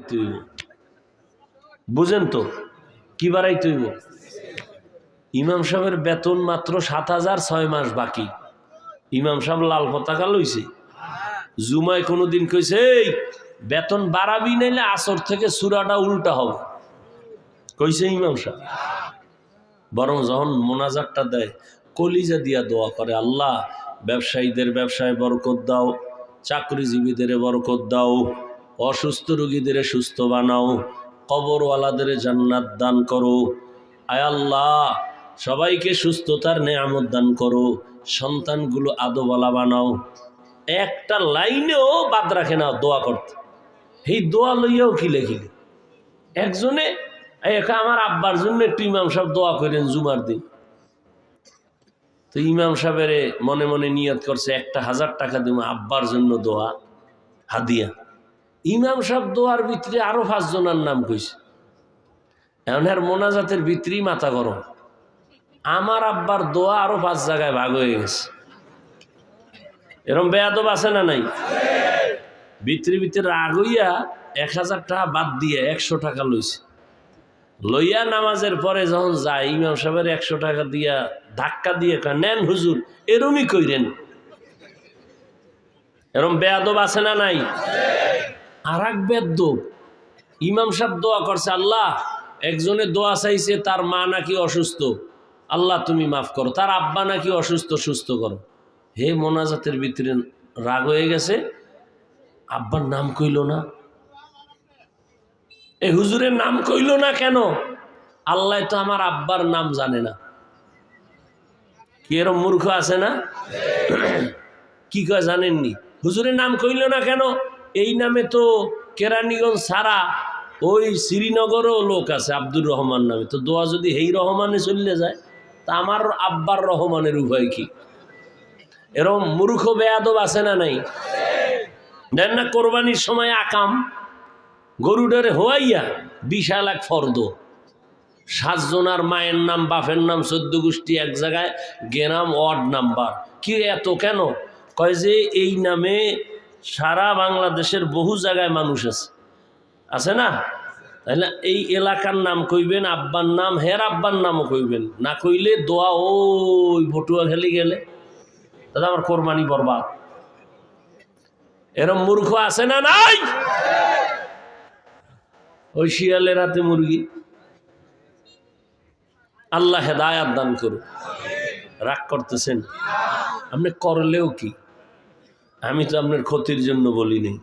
করতে হইব, বুঝেন তো? কি বাড়াইতে হইব? ইমাম সাহেবের বেতন মাত্র ৭,০০০, ৬ মাস বাকি। ইমাম সাহেব লাল পতাকা লইছে, জুমায় কোনোদিন কইছে এই বেতন বাড়াবি নাইলে আসর থেকে সূরাটা উল্টা হবে, কইছে ইমাম সাহেব? বরং যখন মোনাজাতটা দেয় কলিজা দিয়া দোয়া করে, আল্লাহ ব্যবসায়ীদের ব্যবসায় বরকত দাও, চাকরিজীবীদের বরকত দাও, অসুস্থ রোগীদের সুস্থ বানাও, কবরওয়ালাদের জান্নাত দান করো, আয় আল্লাহ সবাইকে সুস্থতার নেয়ামত দান করো, সন্তানগুলো আদোওয়ালা বানাও। একটা লাইনেও বাদ রাখে না দোয়া করতে। এই দোয়া লইয়াও খিলে খিলে একজনে আমার আব্বার জন্য একটু ইমাম সাহেব দোয়া করেন জুমার দিন। তো ইমাম সাহেবের মনে মনে নিয়ত করছে ১,০০০ টাকা দিব আব্বার জন্য দোয়া হাদিয়া। ইমাম সাহেব দোয়ার ভিতরে আরো ৫ জনের নাম কইছে। এখন আর মোনাজাতের ভিতরেই মাথা গরম, আমার আব্বার দোয়া আরো ৫ জায়গায় ভাগ হয়ে গেছে। এরকম বেয়াদব আছে না নাই? ভিতরে ভিতরে রাগ হইয়া ১,০০০ টাকা বাদ দিয়ে ১০০ টাকা লইছে। লইয়া নামাজের পরে যখন যায় ইমাম সাহেবের ১০০ টাকা দিয়া ধাক্কা দিয়ে নেন হুজুর, এরমই কইরেন। এরম বেয়াদব আছে না নাই? আর এক বেয়াদব, ইমাম সাহেব দোয়া করছে, আল্লাহ একজনে দোয়া চাইছে তার মা নাকি অসুস্থ, আল্লাহ তুমি মাফ করো, তার আব্বা নাকি অসুস্থ, সুস্থ করো। হে মোনাজাতের ভিতরে রাগ হয়ে গেছে, আব্বার নাম কইল না, এই হুজুরের নাম কইল না কেন? আল্লাহ তো আমার আব্বার নাম জানে না। কি এরম মূর্খ আছে না? কি কয় জানেননি? হুজুরের নাম কইল না কেন? এই নামে তো কেরানীগঞ্জ ছাড়া ওই শ্রীনগরও লোক আছে আব্দুর রহমান নামে। তো দোয়া যদি এই রহমানে চললে যায় তা আমার আব্বার রহমানের উভয় কি? এরম মূর্খ বেয়াদব আছে না নাই? দেন না কোরবানির সময় আকাম গরুডারে হওয়াইয়া বিশাল এক ফর্দ, 7 জনার মায়ের নাম বাপের নাম 14 গোষ্ঠী এক জায়গায়, গেরাম ওয়ার্ড নাম্বার। কি এত কেন? কয় যে এই নামে সারা বাংলাদেশের বহু জায়গায় মানুষ আছে না? তাহলে এই এলাকার নাম কইবেন, আব্বার নাম হের আব্বার নামও কইবেন, না কইলে দোয়া ওই ভটুয়া খেলি গেলে দাদা আমার কোরবানি বরবাদ। এরম মূর্খ আছে না নাই? ওই শিয়ালের হাতে মুরগি। আল্লাহ হেদায়াত দান করুন। রাগ করতেছেন? আপনি করলেও কি, আমি তো আপনার ক্ষতির জন্য বলিনি।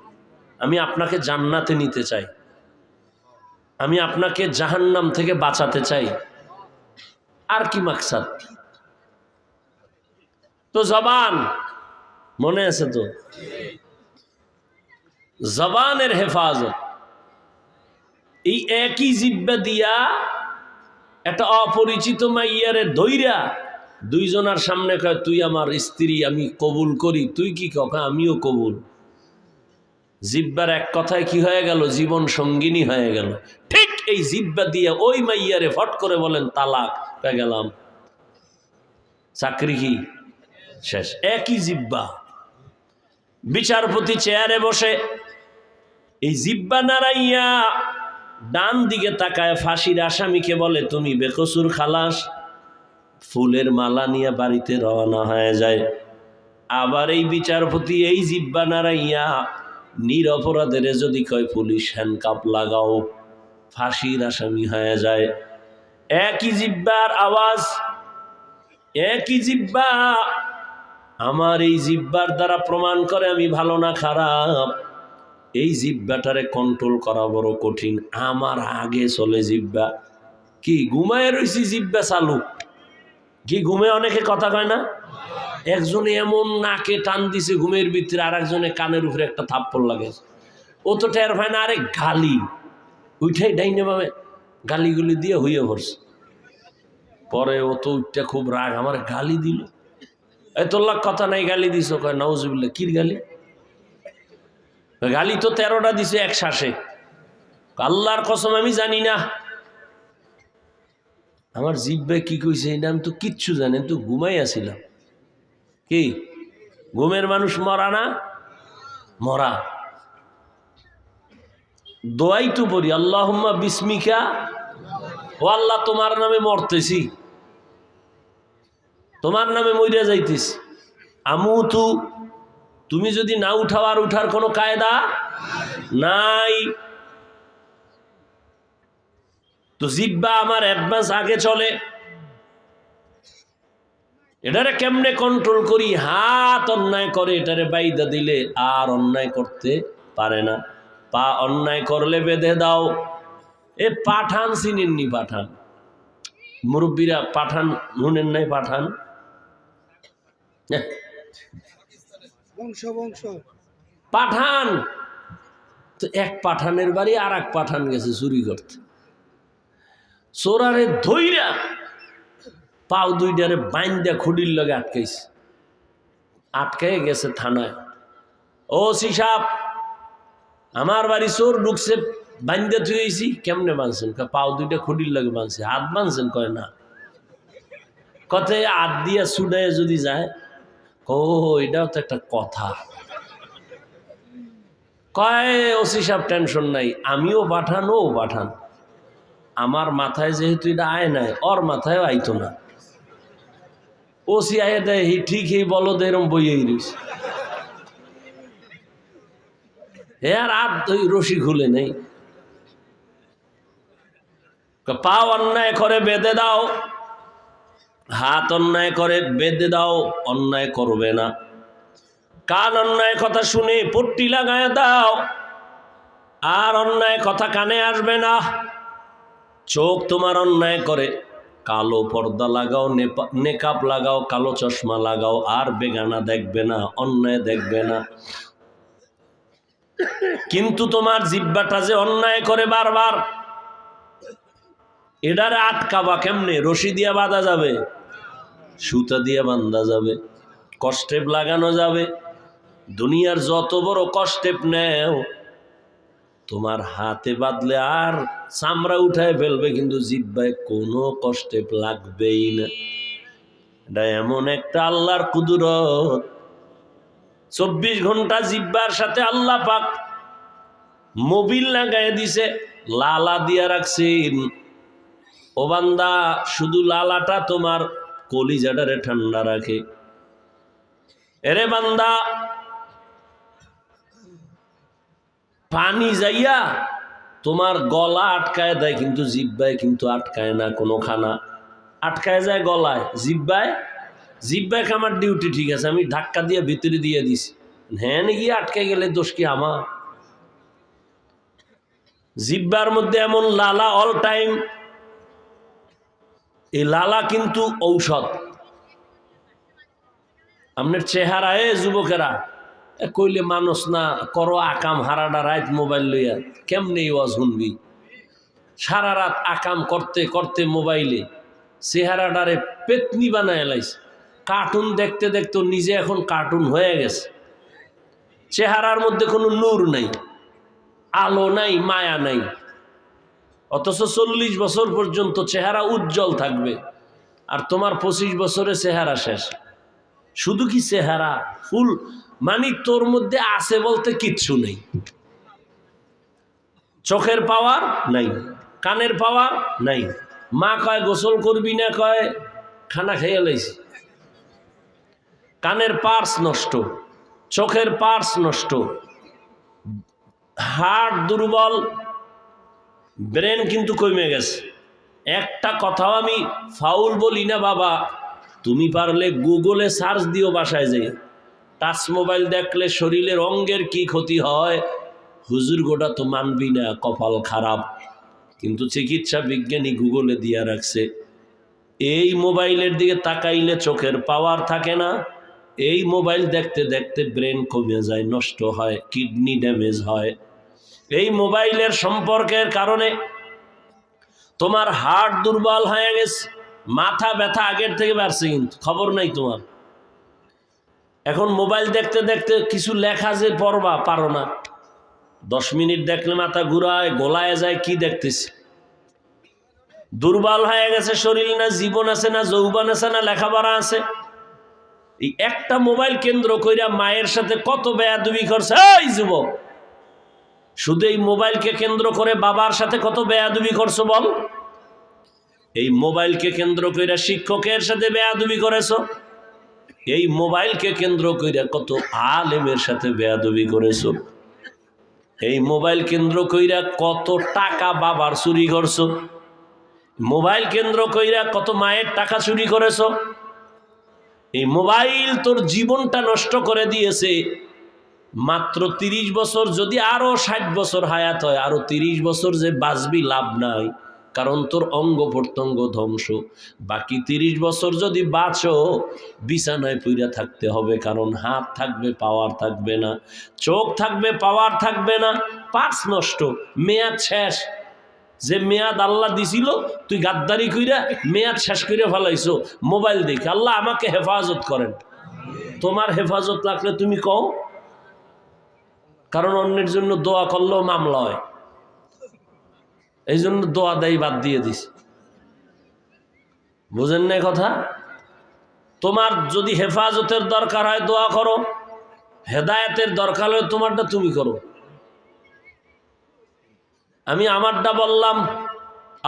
আমি আপনাকে জান্নাতে নিতে চাই, আমি আপনাকে জাহান্নাম থেকে বাঁচাতে চাই। আর কি মাকসাদ? তো জবান মনে আছে তো? জবানের হেফাজত। এই একই জিহ্বা দিয়া একটা অপরিচিত মাইয়ারে ধইরা 2 জনের সামনে কয় তুই আমার স্ত্রী, আমি কবুল করি। তুই কি কয়? আমিও কবুল। জিহ্বার এক কথায় কি হয়ে গেল? জীবন সঙ্গিনী হয়ে গেল। ঠিক এই জিহ্বা দিয়ে ওই মাইয়ারে ফট করে বলেন তালাক, পেয়ে গেলাম, চাকরি কি শেষ। একই জিহ্বা। বিচারপতি চেয়ারে বসে এই জিহ্বা নাড়াইয়া ডান দিকে তাকায় ফাঁসির আসামিকে বলে তুমি বেকসুর খালাস। ফুলের মালা নিয়ে বাড়িতে রওনা হয়ে যায়। আবার এই বিচারপতি এই জিহ্বা নাড়াইয়া নিরপরাধের যদি কয় পুলিশ হ্যান্ডকাপ লাগাও, ফাঁসির আসামি হয়ে যায়। একই জিহ্বার আওয়াজ, একই জিহ্বা। আমার এই জিহ্বার দ্বারা প্রমাণ করে আমি ভালো না খারাপ। এই জিহ্বাটারে কন্ট্রোল করা বড় কঠিন। আমার আগে চলে জিহ্বা। কি ঘুমায় রয়েছি জিহ্বা চালু? কি ঘুমে অনেকে কথা কয় না? একজনে এমন নাকে টান দিছে ঘুমের ভিতরে, আর একজনে কানের উপরে একটা থাপ্পড় লাগে। ও তো টের হয় না। আরে গালি উঠাই ডাইনে ভাবে গালিগুলি দিয়ে হইয়ে পড়ছে। পরে ও তো উঠতে খুব রাগ, আমার গালি দিল। এই তোর লাগ কথা নাই, গালি দিছ? কয় নাউজুবিল্লাহ। কির গালি? গালি তো 13টা দিছে এক শ্বাসে। আল্লাহর কসম আমি জানি না আমার জিহ্বায় কি কইছে, এটা আমি তো কিচ্ছু জানি, তো ঘুমাই আসিলাম। কি ঘুমের মানুষ মরা না? মরা। দোয়াই তো পড়ি, আল্লাহুম্মা বিসমিকা, ও আল্লাহ তোমার নামে মরতেছি, তোমার নামে মইরা যাইতেছি। আমুতু, তুমি যদি না উঠাও আর উঠার কোনো কায়দা নাই। তো জিব্বা আমার অ্যাডভান্স আগে চলে, এটারে কেমনে কন্ট্রোল করি? হাত অন্যায় করে এটারে বাইদা দিলে আর অন্যায় করতে পারে না। পা অন্যায় করলে বেঁধে দাও। এ পাঠান চিনেননি? পাঠান মুরব্বীরা পাঠান শুনেন নাই? পাঠান পাঠান তো এক পাঠানের বাড়ি আর এক পাঠান গেছে চুরি করতে। চোরারে ধইরা পাও দুইটারে বাইন্দা খুঁড়ির লগে আটকাইছে, আটকাই গেছে থানায়। ও সিসাব, আমার বাড়ি চোর ঢুকছে, বাইন্দা থুয়েছি। কেমনে বাঁধছেন? পাও দুইটা খুঁড়ির লগে বাঁধছে। হাত বাঁধছেন? কয় না। কথায় হাত দিয়া ছুটাইয়া যদি যায়, ও এটাও তো একটা কথা। কয় ওসি সাহেব টেনশন নাই, আমিও পাঠান ও পাঠান, আমার মাথায় যেহেতু এটা আয় নাই, ওর মাথায়ও আইতো না। ওসি আয় দেয় ঠিক এই বলদ এরম বইয়েই রইছে। আর রশি খুলে নেই। পা অন্যায় করে বেঁধে দাও, হাত অন্যায় করে বেঁধে দাও, অন্যায় করবে না। কান অন্যায় কথা শুনে পট্টি লাগায় দাও, আর অন্যায় কথা কানে আসবে না। চোখ তোমার অন্যায় করে, কালো পর্দা লাগাও, নেকাব লাগাও, কালো চশমা লাগাও, আর বেগানা দেখবে না, অন্যায় দেখবে না। কিন্তু তোমার জিহ্বাটা যে অন্যায় করে বারবার, এটারে আটকাবা কেমনে? রশি দিয়া বাঁধা যাবে, সুতা দিয়ে বাঁধা যাবে, কষ্টেপ লাগানো যাবে। দুনিয়ার যত বড় কষ্টেপ নেও, তোমার হাতে বাঁধলে আর চামড়া উঠায় ফেলবে, কিন্তু জিহ্বায় কোনো কষ্টেপ লাগবেই না। এটা এমন একটা আল্লাহর কুদরত। 24 ঘন্টা জিহ্বার সাথে আল্লাহ পাক মোবিল লাগাই দিছে, লালা দিয়া রাখছেন। ও বান্দা, শুধু লালাটা তোমার কলিজাটারে ঠান্ডা রাখে। এরে বান্দা, পানি যাইয়া তোমার গলা আটকায় দেয়, কিন্তু জিহ্বায় কিন্তু আটকায় না। কোনো খানা আটকায় যায় গলায়, জিহ্বায়। জিহ্বায় আমার ডিউটি ঠিক আছে, আমি ধাক্কা দিয়ে ভিতরে দিয়ে দিছি, হ্যাঁ গিয়ে আটকে গেলে দোষ কি আমার? জিহ্বার মধ্যে এমন লালা অল টাইম। এই লালা কিন্তু ঔষধ। আপনার চেহারায় যুবকেরা কইলে মানুষ না করো আকাম, হারাডা রাত মোবাইল লইয়া কেমনে ওয়াজ শুনবি? সারা রাত আকাম করতে করতে মোবাইলে চেহারাডারে পেতনি বানায় লাইছে। কার্টুন দেখতে দেখতে নিজে এখন কার্টুন হয়ে গেছে। চেহারার মধ্যে কোনো নূর নাই, আলো নাই, মায়া নাই। অথচ 40 বছর পর্যন্ত চেহারা উজ্জ্বল থাকবে, আর তোমার 25 বছরে চেহারা শেষ। শুধু কি চেহারা ফুল, মানে তোর মধ্যে আছে বলতে কিচ্ছু নেই। চোখের পাওয়ার নাই, কানের পাওয়ার নাই। মা কয় গোসল করবি না, কয় খানা খেয়ে লাইছি। কানের পার্স নষ্ট, চোখের পার্স নষ্ট, হার্ট দুর্বল, ব্রেন কিন্তু কমে গেছে। একটা কথাও আমি ফাউল বলি না বাবা, তুমি পারলে গুগলে সার্চ দিও, বাসায় যাই। টাচ মোবাইল দেখলে শরীরের অঙ্গের কি ক্ষতি হয়, হুজুর গোটা তো মানবি না, কপাল খারাপ। কিন্তু চিকিৎসা বিজ্ঞানী গুগলে দিয়া রাখছে, এই মোবাইলের দিকে তাকাইলে চোখের পাওয়ার থাকে না, এই মোবাইল দেখতে দেখতে ব্রেন কমে যায়, নষ্ট হয়, কিডনি ড্যামেজ হয়। এই মোবাইলের সম্পর্কের কারণে তোমার হার্ট দুর্বল হয়ে গেছে, মাথা ব্যথা আগের থেকে বাড়ছে, কিন্তু খবর নাই তোমার। এখন মোবাইল দেখতে দেখতে কিছু লেখা যে পড়বা পারো না, 10 মিনিট দেখলে মাথা ঘুরায়, গোলায় যায়, কি দেখতেছি। দুর্বল হয়ে গেছে শরীর, না জীবন আছে, না যৌবন আছে, না লেখাপড়া আছে। এই একটা মোবাইল কেন্দ্র কইরা মায়ের সাথে কত বেয়াদবি করছে। এই যুবক, শুধু এই মোবাইলকে কেন্দ্র করে বাবার সাথে কত বেয়াদবি করছো বল। এই মোবাইলকে কেন্দ্র করে শিক্ষকের সাথে বেয়াদবি করেছো। এই মোবাইলকে কেন্দ্র করে কত আলেমের সাথে বেয়াদবি করেছো। এই মোবাইল কেন্দ্র কইরা কত টাকা বাবার চুরি করছো। মোবাইল কেন্দ্র কইরা কত মায়ের টাকা চুরি করেছো। এই মোবাইল তোর জীবনটা নষ্ট করে দিয়েছে। মাত্র 30 বছর, যদি আরো 60 বছর হায়াত হয়, আরো 30 বছর যে বাঁচবি লাভ নাই, কারণ তোর অঙ্গ প্রত্যঙ্গ ধ্বংস। বাকি 30 বছর যদি বাঁচো, বিছানায় পইরা থাকতে হবে, কারণ হাত থাকবে পাওয়ার থাকবে না, চোখ থাকবে পাওয়ার থাকবে না, পার্স নষ্ট, মেয়াদ শেষ। যে মেয়াদ আল্লাহ দিছিল তুই গাদ্দারি কইরা মেয়াদ শেষ করে ফেলাইছো মোবাইল দেখে। আল্লাহ আমাকে হেফাজত করেন। তোমার হেফাজত লাগলে তুমি কও, কারণ অন্যের জন্য দোয়া করলেও মামলা হয়, এই জন্য দোয়া দেয় বাদ দিয়ে দিস। বুঝেন না কথা? তোমার যদি হেফাজতের দরকার হয় দোয়া করো, হেদায়েতের দরকার হয় তোমারটা তুমি করো। আমি আমারটা বললাম,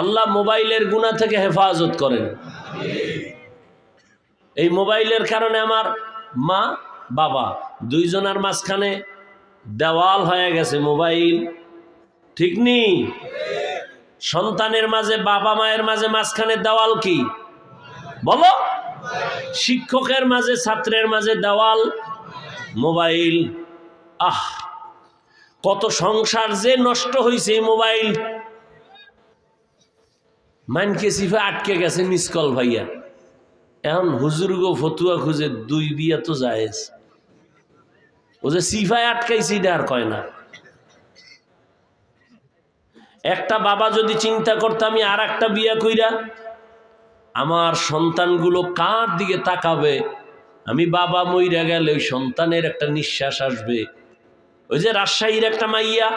আল্লাহ মোবাইলের গুনাহ থেকে হেফাজত করেন। এই মোবাইলের কারণে আমার মা বাবা দুইজনের মাঝখানে দেওয়াল হয়ে গেছে মোবাইল, ঠিক নি? সন্তানের মাঝে বাবা মায়ের মাঝে মাঝখানে দেওয়াল কি বলো? শিক্ষকের মাঝে ছাত্রের মাঝে দেওয়াল মোবাইল। আহ, কত সংসার যে নষ্ট হয়েছে এই মোবাইল। মানকে সিফা আটকে গেছে মিসকল ভাইয়া, এখন হুজুর গো ফতুয়া খুঁজে 2 বিয়া তো জায়েজ। ও যে সিফায় আটকাইছি এটা আর কয় না। একটা বাবা যদি চিন্তা করতে আমি আর একটা বিয়া কইরা আমার সন্তানগুলো কার দিকে তাকাবে, আমি বাবা মইরা গেলে ওই সন্তানের একটা নিঃশ্বাস আসবে। ওই যে রাজশাহীর একটা মাইয়া,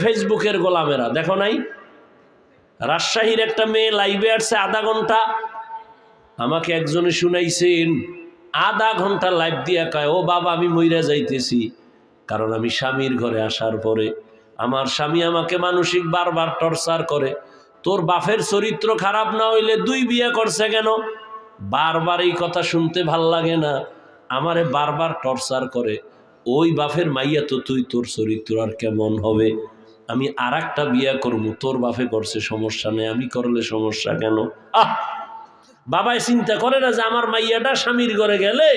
ফেসবুকের গোলামেরা দেখো নাই, রাজশাহীর একটা মেয়ে লাইভে আসছে আধা ঘন্টা। আমাকে একজনে শুনাইছেন, আধা ঘন্টা লাইভ দিয়া কয়, ও বাবা আমি মইরা যাইতেছি, কারণ আমি স্বামীর ঘরে আসার পরে আমার স্বামী আমাকে মানসিক বারবার টর্চার করে। তোর বাপের চরিত্র খারাপ না হইলে 2 বিয়ে করছে কেন? বারবার এই কথা শুনতে ভাল লাগে না, আমারে বারবার টর্চার করে। ওই বাপের মাইয়া তো তুই, তোর চরিত্র আর কেমন হবে? আমি আর একটা বিয়ে করবো, তোর বাপে করছে সমস্যা নেই, আমি করলে সমস্যা কেন? বাবাই চিন্তা করে না যে আমার মাইয়াটা স্বামীর ঘরে গেলে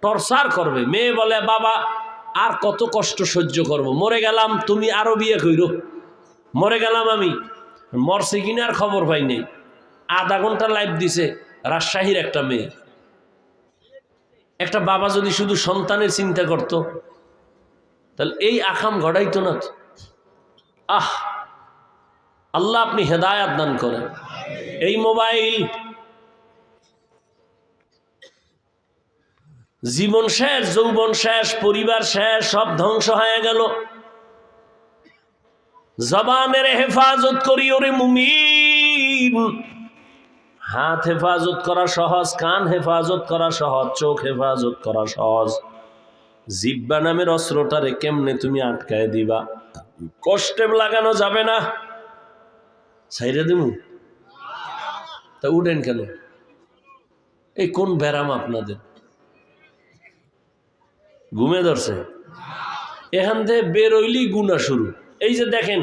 টর্চার করবে। মেয়ে বলে বাবা আর কত কষ্ট সহ্য করব, মরে গেলাম, তুমি আরো বিয়ে কইরো। মরে গেলাম আমি, মরছে কিনা আর খবর পাই নেই। আধা ঘন্টা লাইভ দিছে রাজশাহীর একটা মেয়ে। একটা বাবা যদি শুধু সন্তানের চিন্তা করত, তাহলে এই আকাম ঘটাইতো না তো। আল্লাহ আপনি হেদায়াত দান করেন। এই মোবাইল জীবন শেষ, যৌবন শেষ, পরিবার শেষ, সব ধ্বংস হয়ে গেল। জবানের হেফাজত করি ওরে মুমিন। হাত হেফাজত করা সহজ, কান হেফাজত করা সহজ, চোখ হেফাজত করা সহজ। জিব্বা নামের অস্ত্রটারে কেমনে তুমি আটকায় দিবা? কষ্টে লাগানো যাবে না, ছাইরে দিমু। তা উঠেন কেন? এই কোন ব্যারাম আপনাদের? ঘুমে ধরছে? এখান থেকে বেরোইলি গুনাহ শুরু। এই যে দেখেন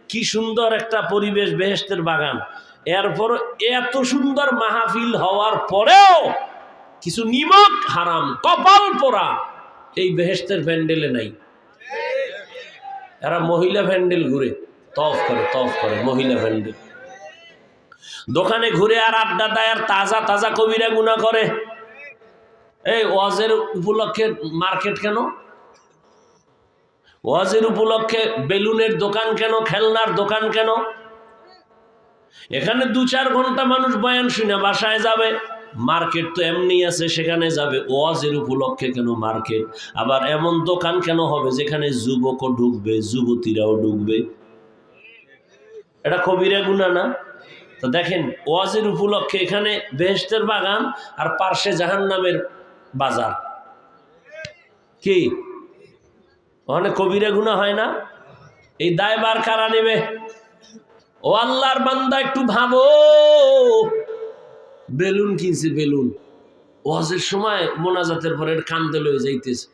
কি সুন্দর একটা পরিবেশ, বেহেশতের বাগান, এরপর এত সুন্দর মাহফিল হওয়ার পরেও কিছু নিমক হারাম কপাল পোড়া এই বেহেশতের প্যান্ডেলে নাই। এরা মহিলা প্যান্ডেল ঘুরে তফ করে মহিলা প্যান্ডেল, দোকানে ঘুরে আর আড্ডা দেয়, আর তাজা তাজা কবিরা গুনাহ করে। এই ওয়াজের উপলক্ষে মার্কেট কেন? ওয়াজের উপলক্ষে বেলুনের দোকান কেন? খেলনার দোকান কেন? এখানে 2-4 ঘন্টা মানুষ বয়ান শুনে বাসায় যাবে, মার্কেট তো এমনি আছে সেখানে যাবে। ওয়াজের উপলক্ষে কেন মার্কেট? আবার এমন দোকান কেন হবে যেখানে যুবকও ঢুকবে, যুবতীরাও ঢুকবে? এটা কবিরা গুনাহ না? তো দেখেন ওয়াজের উপলক্ষে এখানে বেহেশতের বাগান আর পার্শ্বে জাহান্নামের বাজার। কি ওখানে কবিরা গুনাহ হয় না? এই দায়ভার কারা নেবে? ও আল্লাহর বান্দা একটু ভাবো। বেলুন কিনছে, বেলুন ওয়াজের সময় মোনাজাতের পরে কান্দে লয়ে যাইতেছে,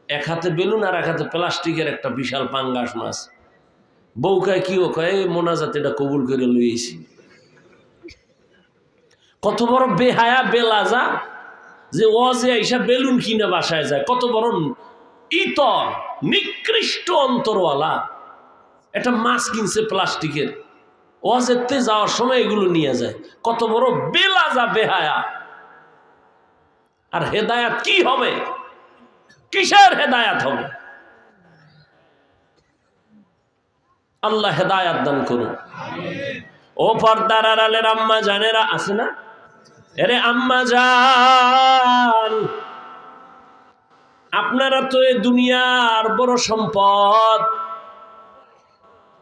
এক হাতে বেলুন আর এক হাতে প্লাস্টিকের একটা বিশাল পাঙ্গাস মাছ। বউ কয় কি, ও কয় মোনাজাত এটা কবুল করে লইয়েছি। কত বড় বেহায়া বেলাজা যে ওয়াজে আইসা বেলুন কিনে বাসায় যায়। কত বড় ইতর নিকৃষ্ট অন্তরওয়ালা, একটা মাছ কিনছে প্লাস্টিকের, ওয়াজেতে যাওয়ার সময় এগুলো নিয়ে যায়। কত বড় বেলাজা বেহায়া। আর হেদায়াত কি হবে? কিসের হেদায়াত হবে? আল্লাহ হেদায়াত দান করুন। ও পর্দার আড়ালের আম্মা জানেরা আছে না? আরে আম্মা জান, আপনারা তো এই দুনিয়ার বড় সম্পদ।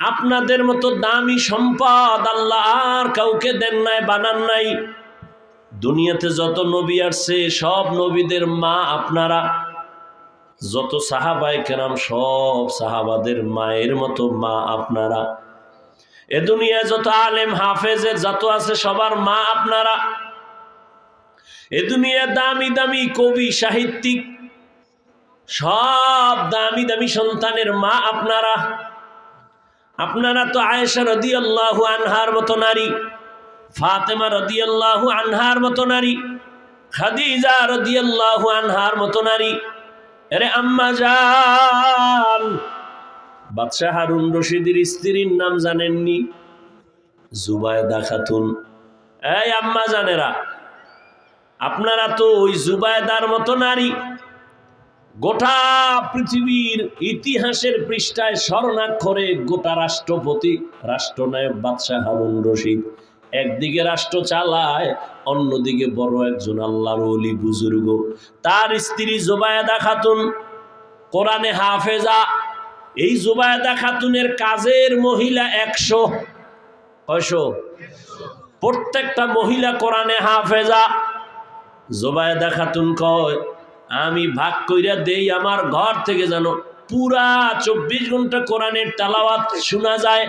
আপনাদের মতো দামি সম্পদ আল্লাহ আর কাউকে দেন নাই, বানান নাই। দুনিয়াতে যত নবী আসছে সব নবীদের মা আপনারা। যত সাহাবায়ে কেরাম সব সাহাবাদের মায়ের মতো মা আপনারা। এ দুনিয়ায় যত আলেম হাফেজে যত আছে সবার মা আপনারা। এ দুনিয়ায় দামি দামি কবি সাহিত্যিক সব দামি দামি সন্তানের মা আপনারা। আপনারা তো আয়েশা রাদিয়াল্লাহু আনহার মতো নারী, ফাতেমা রাদিয়াল্লাহু আনহার মতো নারী, খাদিজা রাদিয়াল্লাহু আনহার মতো নারী। আরে আম্মা জান, বাদশাহ হারুন রশিদের স্ত্রীর নাম জানেননি? জুবায়দা খাতুন। এই আম্মা জানেরা, আপনারা তো ওই জুবায়দার মতো নারী। গোটা পৃথিবীর ইতিহাসের পৃষ্ঠায় স্বর্ণাক্ষরে গোটা রাষ্ট্রপতি, রাষ্ট্রনায়ক বাদশাহ হারুন রশিদ একদিকে রাষ্ট্র চালায়, অন্যদিকে বড় একজন আল্লাহর ওলি বুজুর্গ, তার স্ত্রী জুবায়দা খাতুন কোরআনে হাফেজা। এই জুবায়দা খাতুনের কাজের মহিলা 100। কয়শো? প্রত্যেকটা মহিলা কোরআনে হাফেজা। জুবায়দা খাতুন কয়, আমি ভাগ কইরা দেই আমার ঘর থেকে যেন পুরা 24 ঘন্টা কোরআনের তেলাওয়াত শোনা যায়।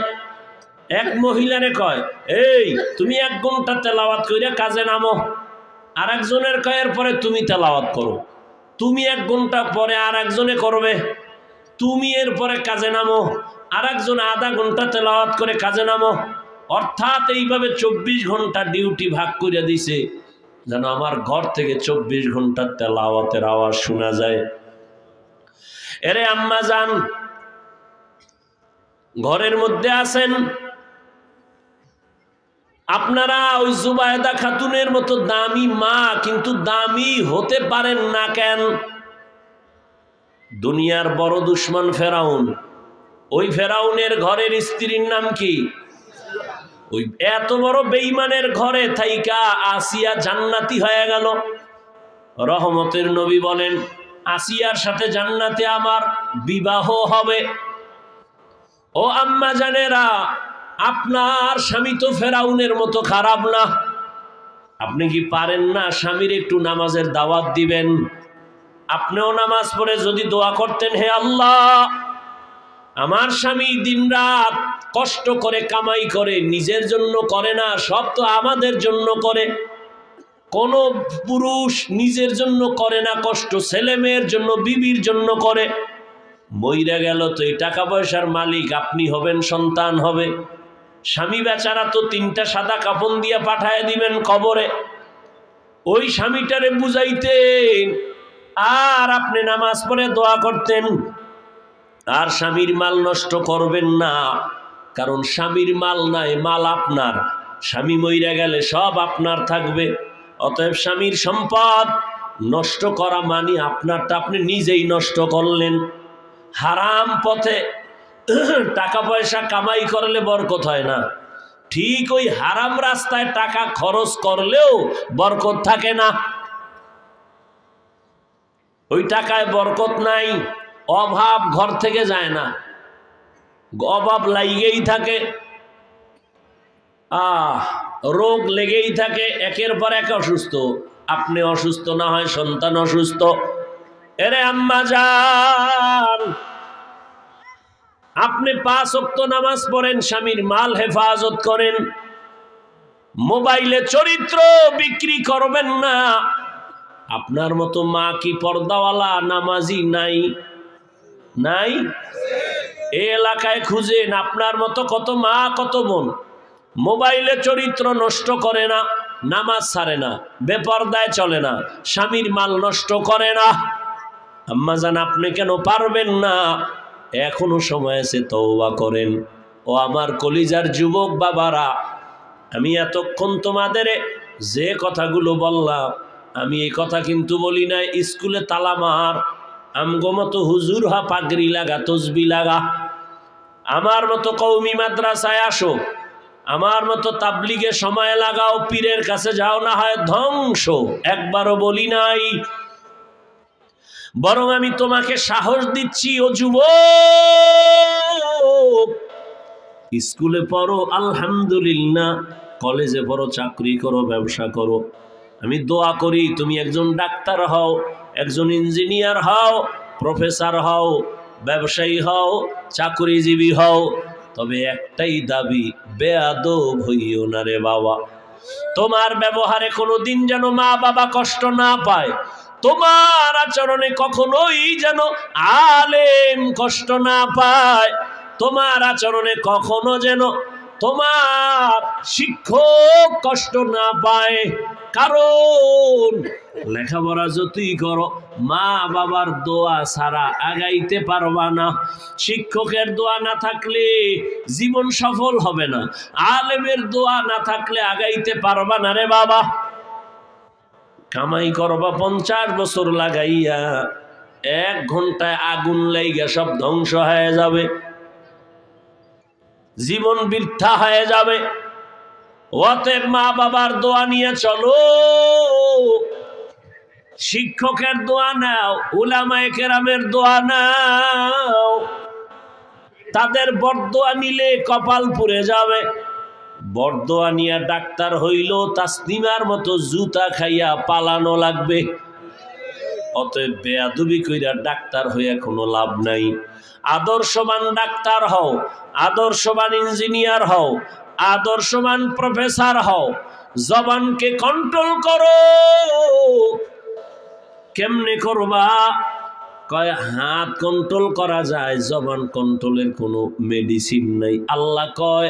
এক মহিলারে কয়, এই তুমি 1 ঘন্টা তেলাওয়াত কইরা কাজে নামো। আর একজনের কয়ের পরে তুমি তেলাওয়াত করো। তুমি 1 ঘন্টা পরে আর একজনে করবে, তুমি এর পরে কাজে নামো। আর একজন আধা ঘন্টা তেলাওয়াত করে কাজে নামো। অর্থাৎ এইভাবে 24 ঘন্টা ডিউটি ভাগ করে দিছে যেন আমার ঘর থেকে 24 ঘন্টা তেলাওয়াতের আওয়াজ শোনা যায়। এরে আম্মা জান, ঘরের মধ্যে আছেন আপনারা ওই জুবায়দা খাতুনের মতো দামি মা, কিন্তু দামি হতে পারেন না কেন? দুনিয়ার বড় দুশমন ফেরাউন, ওই ফেরাউনের ঘরের স্ত্রীর নাম কি? ওই এত বড় বেঈমানের ঘরে থাইকা আসিয়া জান্নাতি হয়ে গেল। রহমতের নবী বলেন, আসিয়ার সাথে জান্নাতে আমার বিবাহ হবে। ও আম্মা জানেরা, আপনার স্বামী তো ফেরাউনের মতো খারাপ না। আপনি কি পারেন না স্বামীর একটু নামাজের দাওয়াত দিবেন? আপনিও নামাজ পড়ে যদি দোয়া করতেন, হে আল্লাহ, আমার স্বামী দিনরাত কষ্ট করে কামাই করে, নিজের জন্য করে না, সব তো আমাদের জন্য করে। কোন পুরুষ নিজের জন্য করে না কষ্ট, ছেলে মেয়ের জন্য, বিবির জন্য করে। মইরা গেল তো এই টাকা পয়সার মালিক আপনি হবেন, সন্তান হবে। স্বামী বেচারা তো 3টা সাদা কাফন দিয়ে পাঠায় দিবেন কবরে। ওই স্বামীটারে বুঝাইতেন আর আপনি নামাজ পড়ে দোয়া করতেন। আর স্বামীর মাল নষ্ট করবেন না, কারণ স্বামীর মাল নাই, মাল আপনার। স্বামী মইরা গেলে সব আপনার থাকবে। অতএব স্বামীর সম্পদ নষ্ট করা মানে আপনারটা আপনি নিজেই নষ্ট করলেন। হারাম পথে টাকা পয়সা কামাই করলে বরকত হয় না, ঠিক ওই হারাম রাস্তায় টাকা খরচ করলেও বরকত থাকে না। ওই টাকায় বরকত নাই, অভাব ঘর থেকে যায় না, অভাব লাগেই থাকে। রোগ লেগেই থাকে, একের পর এক অসুস্থ। আপনি অসুস্থ না হয় সন্তান অসুস্থ। এরে আম্মা জান, আপনি 5 ওয়াক্ত নামাজ পড়েন, স্বামীর মাল হেফাজত করেন, মোবাইলে চরিত্র বিক্রি করবেন না। আপনার মতো মা কি পর্দাওয়ালা নামাজি নাই? নাই? এই এলাকায় খুঁজেন, আপনার মতো কত মা কত বোন মোবাইলে চরিত্র নষ্ট করে না, নামাজ ছাড়ে না, বেপরদায় চলে না, স্বামীর মাল নষ্ট করে না। আম্মাজান, আপনি কেন পারবেন না? এখনো সময় আছে, তওবা করেন। ও আমার কলিজার যুবক বাবারা, আমি এতক্ষণ তোমাদের যে কথাগুলো বললাম, আমি এই কথা কিন্তু বলি নাই স্কুলে তালা মার, আমগো মতো হুজুর হা পাগড়ি লাগা, তসবি লাগা, আমার মতো কওমি মাদ্রাসায় আসো, আমার মতো তাবলিগে সময় লাগাও, পীরের কাছে যাও, না হয় ধ্বংস। একবারও বলি নাই। বরং আমি তোমাকে সাহস দিচ্ছি, ও যুবক, স্কুলে পড়ো আলহামদুলিল্লাহ, কলেজে পড়ো, চাকরি করো, ব্যবসা করো, আমি দোয়া করি তুমি একজন ডাক্তার হও, একজন ইঞ্জিনিয়ার হও, প্রফেসর হও, ব্যবসায়ী হও, চাকরিজীবী হও। তবে একটাই দাবি, বেয়াদব হইও না রে বাবা। তোমার ব্যবহারে কোনোদিন যেন মা বাবা কষ্ট না পায়, তোমার আচরণে কখনোই যেন আলেম কষ্ট না পায়, তোমার আচরণে কখনো যেন তোমার শিক্ষক কষ্ট না পায়। কারণ লেখাপড়া যতই করো, মা বাবার দোয়া ছাড়া আগাইতে পারবা না। শিক্ষকের দোয়া না থাকলে জীবন সফল হবে না, আলেমের দোয়া না থাকলে আগাইতে পারবা না রে বাবা। কামাই করবা 50 বছর লাগাইয়া, 1 ঘন্টায় আগুন লাইগা সব ধ্বংস হয়ে যাবে, জীবন বৃথা হয়ে যাবে। অতএব মা বাবার দোয়া নিয়ে চলো, শিক্ষকের দোয়া নাও, উলামায়ে কেরামের দোয়া নাও। তাদের বরদোয়া নিলে কপাল পুড়ে যাবে। বরদোয়া নিয়ে ডাক্তার হইল, তাসলিমার মতো জুতা খাইয়া পালানো লাগবে। অতএব বেয়াদবি কইরা ডাক্তার হইয়া কোনো লাভ নাই। আদর্শবান ডাক্তার হও, আদর্শবান ইঞ্জিনিয়ার হও, আদর্শবান প্রফেসর হও। জবানকে কন্ট্রোল করো। কেমনে করবা? কয় হাত কন্ট্রোল করা যায়, জবান কন্ট্রোলের কোনো মেডিসিন নাই। আল্লাহ কয়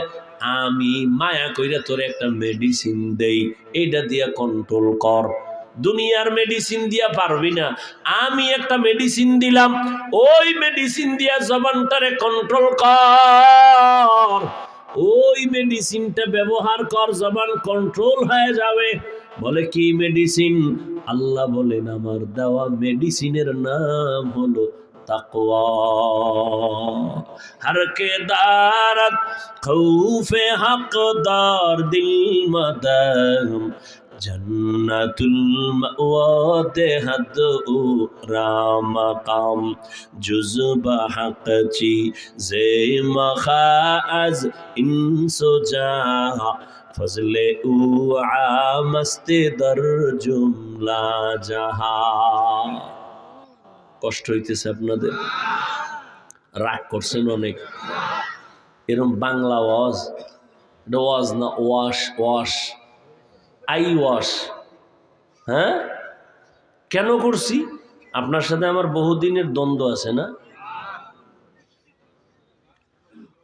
আমি মায়া কইরা তোরে একটা মেডিসিন দেই, এইটা দিয়া কন্ট্রোল কর। দুনিয়ার মেডিসিন দিয়া পারবি না, আমি একটা মেডিসিন দিলাম, ওই মেডিসিন দিয়া জবানটারে কন্ট্রোল কর, ওই মেডিসিনটা ব্যবহার কর, জবান কন্ট্রোল হয়ে যাবে। বলে কি মেডিসিন? আল্লাহ বলেন আমার দেওয়া মেডিসিনের নাম হলো তাকওয়া। हर के दारत खौफे हकदार दिल मदम जन्नतुल मअवाते हद राम काम जुज़बा हक़ची ज़े मखाज़ इंसो जहा फजले उ आमस्ते दर जुमला जहा। কষ্ট হইতেছে আপনাদের? রাগ করছেন অনেক? এরকম বাংলা ওয়াজ, এটা ওয়াজ না, ওয়াশ ওয়াশ, আই ওয়াশ। হ্যাঁ, কেন করছি? আপনার সাথে আমার বহুদিনের দ্বন্দ্ব আছে না?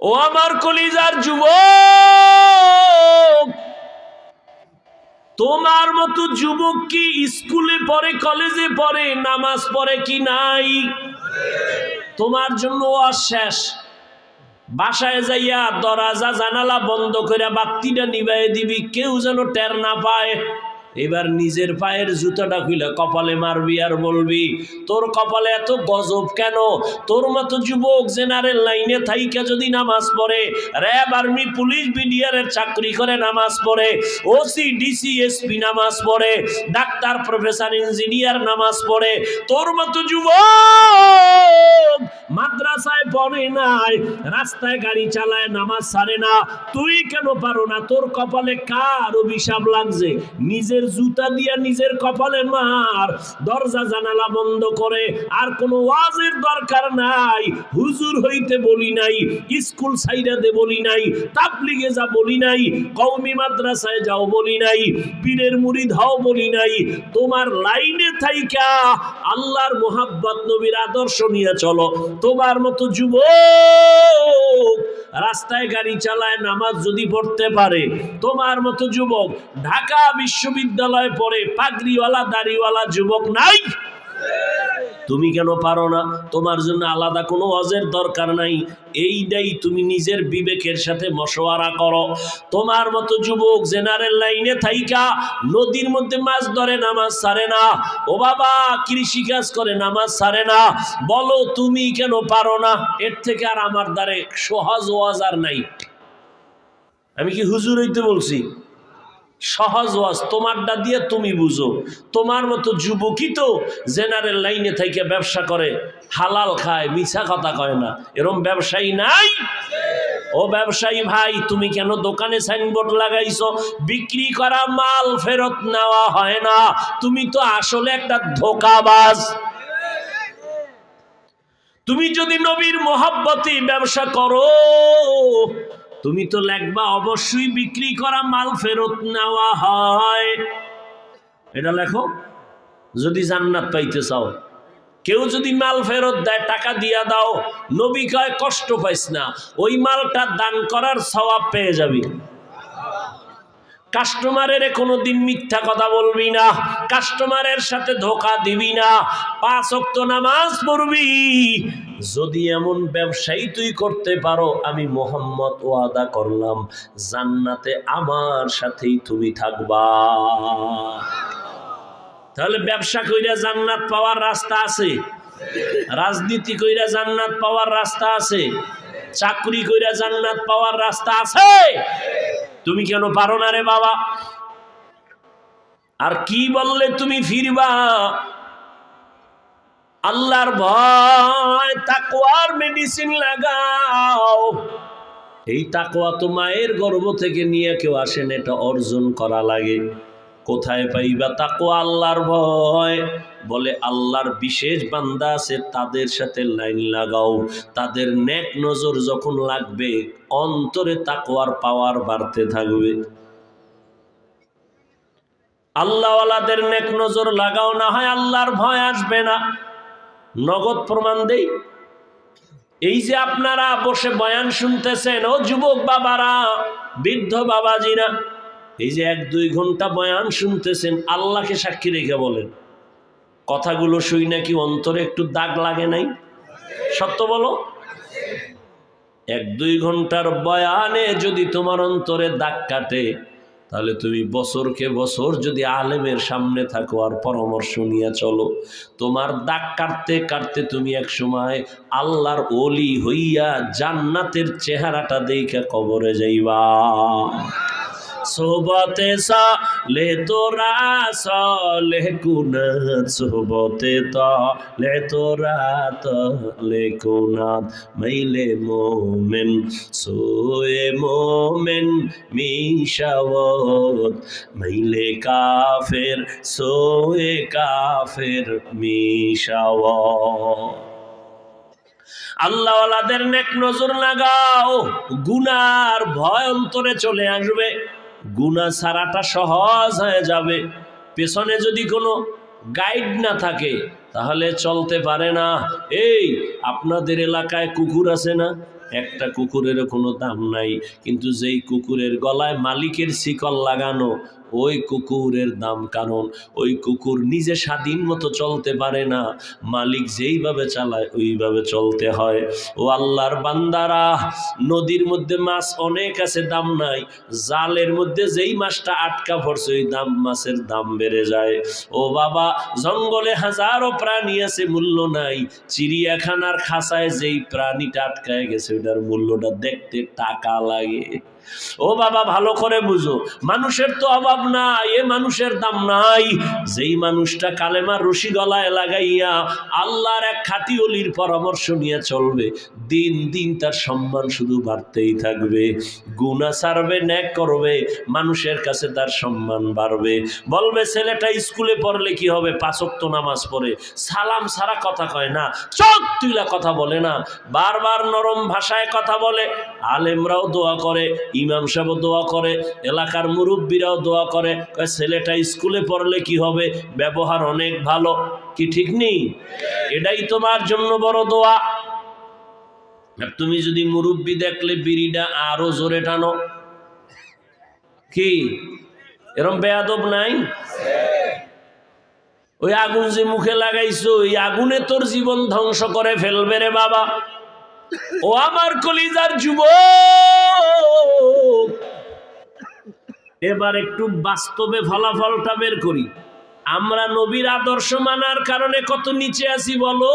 ও আমার কলিজার যুবক, তোমার মতো যুবক কি স্কুলে পড়ে, কলেজে পড়ে, নামাজ পড়ে কি নাই? তোমার জন্য শেষ। বাসায় যাইয়া দরজা জানালা বন্ধ করে বাতিটা নিভাই দিবি, কেউ যেন টের না পায়। এবার নিজের পায়ের জুতাটা খুলে কপালে মারবি আর বলবি তোর কপালে এত গজব কেন? তোর মতো যুবক জেনারেল লাইনে থাইকা যদি নামাজ পড়ে, র্যাব আর্মি পুলিশ বিডিআরের চাকরি করে নামাজ পড়ে, ওসি ডিসি এসপি নামাজ পড়ে, ডাক্তার প্রফেসর ইঞ্জিনিয়ার নামাজ পড়ে, তোর মতো যুবক মাদ্রাসায় পড়ে নাই, রাস্তায় গাড়ি চালায়, নামাজ ছাড়ে না, তুই কেন পারো না? তোর কপালে কার অভিশাপ লাগছে? নিজের নিজের জুতা দিয়া নিজের কপালে মার, দরজা জানালা বন্ধ করে। আর কোনো ওয়াজের দরকার নাই। হুজুর হইতে বলি নাই, স্কুল সাইডা দে বলি নাই, তাবলিগে যা বলি নাই, কওমি মাদ্রাসায় যাও বলি নাই, পীরের মুরিদ হও বলি নাই। তোমার লাইনে থাইকা আল্লাহর মোহাব্বত নবীর আদর্শ নিয়ে চলো। তোমার মতো যুবক রাস্তায় গাড়ি চালায় নামাজ যদি পড়তে পারে, তোমার মতো যুবক ঢাকা বিশ্ববিদ্যালয়ে পড়ে পাগড়িওয়ালা দাড়িওয়ালা যুবক নাই? তুমি কেন পারো না? তোমার জন্য আলাদা কোনো ওয়াজের দরকার নাই। এইটাই তুমি নিজের বিবেকের সাথে মশওয়ারা করো। তোমার মতো যুবক জেনারেল লাইনে থাইকা নদীর মধ্যে মাছ ধরে নামাজ ছাড়ে না, ও বাবা কৃষি কাজ করে নামাজ ছাড়ে না, বলো তুমি কেন পারো না? এর থেকে আর আমার দ্বারে সহজ ওয়াজ আর নাই। আমি কি হুজুর হইতে বলছি? সহজ ওয়াজ তোমারটা দিয়ে তুমি বুঝো। তোমার মতো যুবকই তো জেনারেল লাইনে থেকে ব্যবসা করে, হালাল খায়, মিছা কথা কয় না। এরকম ব্যবসায়ী নাই? ও ব্যবসায়ী ভাই, তুমি কেন দোকানে সাইনবোর্ড লাগাইছো বিক্রি করা মাল ফেরত নেওয়া হয় না? তুমি তো আসলে একটা ধোঁকাবাজ। তুমি যদি নবীর মোহাব্বতে ব্যবসা করো, তুমি তো লেখবা অবশ্যই বিক্রি করা মাল ফেরত নেওয়া হয়। এটা লেখো যদি জান্নাত পাইতে চাও। কেউ যদি মাল ফেরত দেয় টাকা দিয়া দাও। নবী কয় কষ্ট পাইস না, ওই মালটা দান করার সওয়াব পেয়ে যাবি। কাস্টমারের কোনোদিন মিথ্যা কথা বলবি না, কাস্টমারের সাথে ধোঁকা দিবি না, 5 ওয়াক্ত নামাজ পড়বি। যদি এমন ব্যবসায়ী তুই করতে পারো, আমি মোহাম্মদ ওয়াদা করলাম জান্নাতে আমার সাথেই তুমি থাকবা। তাহলে ব্যবসা কইরা জান্নাত পাওয়ার রাস্তা আছে, রাজনীতি কইরা জান্নাত পাওয়ার রাস্তা আছে, চাকরি কইরা জান্নাত পাওয়ার রাস্তা আছে। তুমি কেন পারো না রে বাবা? আর কি বললে তুমি ফিরবা? আল্লাহর ভয়, তাকওয়ার মেডিসিন লাগাও। এই তাকওয়া তো মায়ের গর্ভ থেকে নিয়ে কেউ আসেন, এটা অর্জন করা লাগে। কোথায় পাইবা তাকওয়া? আল্লাহর ভয়। বলে আল্লাহর বিশেষ বান্দা আছে, তাদের সাথে লাইন লাগাও। তাদের নেক নজর যখন লাগবে, অন্তরে তাকওয়ার পাওয়ার বাড়তে থাকবে। আল্লাহওয়ালাদের নেক নজর লাগাও, না হয় আল্লাহর ভয় আসবে না। নগদ প্রমাণ দেই। এই যে আপনারা বসে বয়ান শুনতেছেন, ও যুবক বাবারা, বৃদ্ধ বাবাজিরা, এই যে 1-2 ঘন্টা বয়ান শুনতেছেন, আল্লাহকে সাক্ষী রেখে বলেন, কথাগুলো শুই নাকি অন্তরে একটু দাগ লাগে নাই? সত্য বলো। 1-2 ঘন্টার বয়ানে যদি তোমার অন্তরে দাগ কাটে, তাহলে তুমি বছরকে বছর যদি আলেমের সামনে থাকো আর পরামর্শ নিয়ে চলো, তোমার দাগ কাটতে কাটতে তুমি এক সময় আল্লাহর ওলি হইয়া জান্নাতের চেহারাটা দেখে কবরে যাইবা। সোহবতে সালে তোরা সালে কুনাত, সোহবতে তালে তোরা তালে কুনাত, মাইলে মোমেন সোয়ে মোমেন মিশাওয়াত, মাইলে কাফের সোয়ে কাফের মিশাওয়াত। আল্লাহওয়ালাদের নেক নজর লাগাও, গুনার ভয় অন্তরে চলে আসবে, গুনাহ ছাড়াটা সহজ হয়ে যাবে। পেছনে যদি কোনো গাইড না থাকে তাহলে চলতে পারে না। এই আপনাদের এলাকায় কুকুর আছে না? একটা কুকুরের কোনো দাম নাই, কিন্তু যেই কুকুরের গলায় মালিকের শিকল লাগানো, ওই কুকুরের দাম। কারণ ওই কুকুর নিজে স্বাধীন মতো চলতে পারে না, মালিক যেইভাবে চালায় ওইভাবে চলতে হয়। ও আল্লাহর বান্দারা, নদীর মধ্যে মাছ অনেক আছে, দাম নাই। জালের মধ্যে যেই মাছটা আটকা পড়ছে, ওই দাম মাছের দাম বেড়ে যায়। ও বাবা, জঙ্গলে হাজারো প্রাণী আছে, মূল্য নাই। চিড়িয়াখানার খাঁচায় যেই প্রাণীটা আটকায় গেছে, ওটার মূল্যটা দেখতে টাকা লাগে। ও বাবা, ভালো করে বুঝো, মানুষের তো অভাব না, এ মানুষের দাম নাই। যেই মানুষটা কালেমার রশি গলায় লাগাইয়া আল্লাহর এক খাঁটি ওলির পরামর্শ নিয়ে চলবে, দিন দিন তার সম্মান শুধু বাড়তেই থাকবে। গুনাহ ছাড়বে, নেক করবে, মানুষের কাছে তার সম্মান বাড়বে। বলবে ছেলেটা স্কুলে পড়লে কি হবে, 5 ওয়াক্ত নামাজ পড়ে, সালাম ছাড়া কথা কয় না, চোখ তুইলা কথা বলে না, বারবার নরম ভাষায় কথা বলে। আলেমরাও দোয়া করে, ইমাম সাহেবও দোয়া করে, এলাকার মুরব্বীরাও দোয়া করে, কয় ছেলেটা স্কুলে পড়লে কি হবে, ব্যবহার অনেক ভালো। কি ঠিক নেই? এটাই তোমার জন্য বড় দোয়া। আর তুমি যদি মুরব্বী দেখলে বিড়িটা আরো জোরে টানো, কি এরম বেয়াদব নাই? ওই আগুন যে মুখে লাগাইছো, ওই আগুনে তোর জীবন ধ্বংস করে ফেলবে রে বাবা। ও আমার কলিজার যুবক, এবার একটু বাস্তবে ফলাফলটা বের করি। আমরা নবীর আদর্শ মানার কারণে কত নিচে আছি বলো,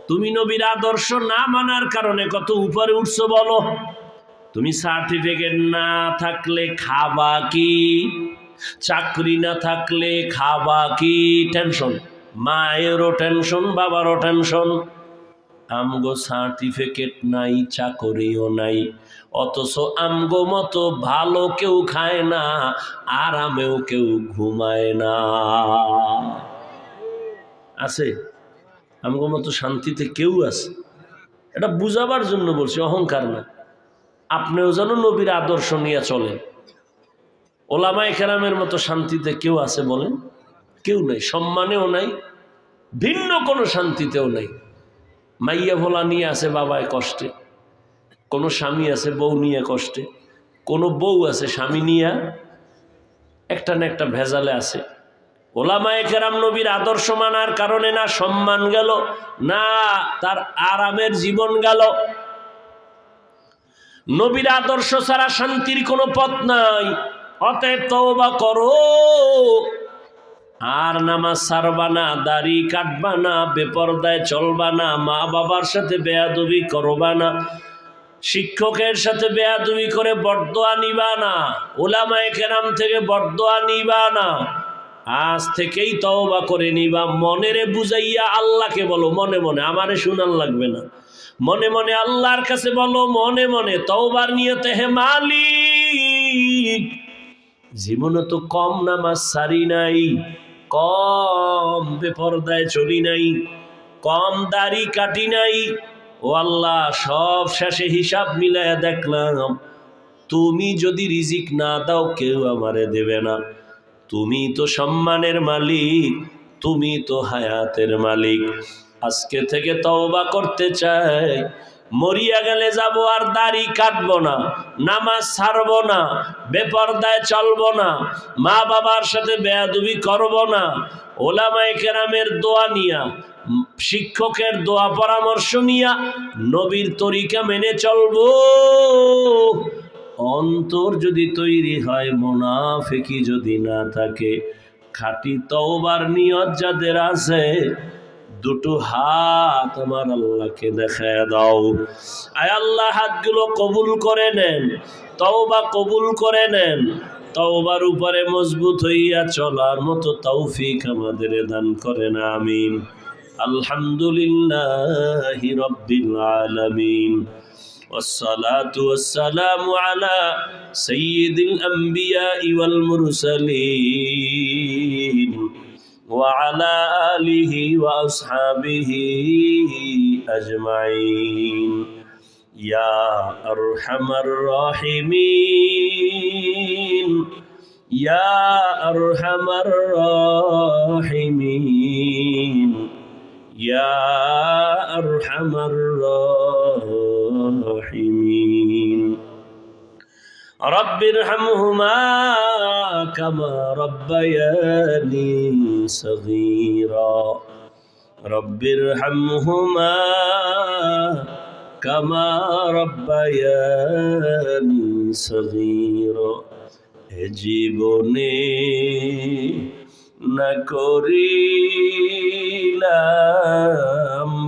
তুমি নবীর আদর্শ না মানার কারণে কত উপরে উঠছো বলো। তুমি সার্টিফিকেট না থাকলে খাবা কি, চাকরি না থাকলে খাবা কি, টেনশন, মায়েরও টেনশন, বাবারও টেনশন। আমগো সার্টিফিকেট নাই, চাকরিও নাই, অথচ আমগো মতো ভালো কেউ খায় না, আরামেও কেউ ঘুমায় না। আছে আমগো মতো শান্তিতে কেউ আছে? এটা বুঝাবার জন্য বলছি, অহংকার না। আপনিও যেন নবীর আদর্শ নিয়ে চলেন। ওলামায়ে কেরামের মতো শান্তিতে কেউ আছে বলেন? কেউ নাই। সম্মানেও নাই, ভিন্ন কোনো শান্তিতেও নাই। মাইয়া ভোলা নিয়ে আছে বাবায় কষ্টে, কোনো স্বামী আছে বউ নিয়ে কষ্টে, কোনো বউ আছে স্বামী নিয়ে একটা না একটা ভেজালে আছে। ওলামায়ে কেরাম নবীর আদর্শ মানার কারণে না সম্মান গেল, না তার আরামের জীবন গেল। নবীর আদর্শ ছাড়া শান্তির কোনো পথ নাই। অতএব তওবা করো, আর নামাজ ছাড়বা না, দাড়ি কাটবা না, বেপরদায় চলবা না, মা বাবার সাথে বেয়াদবি করবা না, শিক্ষকের সাথে বেয়াদবি করে বরদোয়া নিবা না, উলামায়ে কেরাম থেকে বরদোয়া নিবা না। আজ থেকেই তওবা করে নিবা। মনেরে বুঝাইয়া আল্লাহকে বলো, মনে মনে, আমারে শুনান লাগবে না, মনে মনে আল্লাহর কাছে বলো, মনে মনে তওবার নিয়তে, হে মালিক, জীবনে তো কম নামাজ সারি নাই, কম বেপরদায় চলি নাই, কম দাড়ি কাটি নাই। ও আল্লাহ, সব শেষে হিসাব মিলাইয়া দেখলাম তুমি যদি রিজিক না দাও কেউ আমারে দেবে না। তুমি তো সম্মানের মালিক, তুমি তো হায়াতের মালিক। আজকে থেকে তওবা করতে চাই, মরিয়া গেলে যাব আর দাড়ি কাটবো না, নামাজ ছাড়বো না, বেপরদায় চলবো না, মা বাবার সাথে বেয়াদবি করবো না, ওলামায়ে কেরামের দোয়া নিয়া, শিক্ষকের দোয়া পরামর্শ নিয়া নবীর তরিকা মেনে চলবো। অন্তর যদি তৈরি হয়, মুনাফিকি যদি না থাকে, খাঁটি তওবার নিয়ত যাদের আছে, দুটো হাত আমার আল্লাহকে দেখায় দাও। আয় আল্লাহ, হাতগুলো কবুল করে নেন, তওবা কবুল করে নেন, তওবার উপরে মজবুত হইয়া চলার মতো তৌফিক আমাদের দান করেন, আমিন। আলহামদুলিল্লাহি রাব্বিল আলামিন, والصلاة والسلام على سيد الأنبياء والمرسلين وعلى آله وأصحابه أجمعين يا أرحم الراحمين يا أرحم الراحمين يا أرحم الراحمين رب ارحمهما كما ربياني صغيرا رب ارحمهما كما ربياني صغيرا জীবনে না করিলাম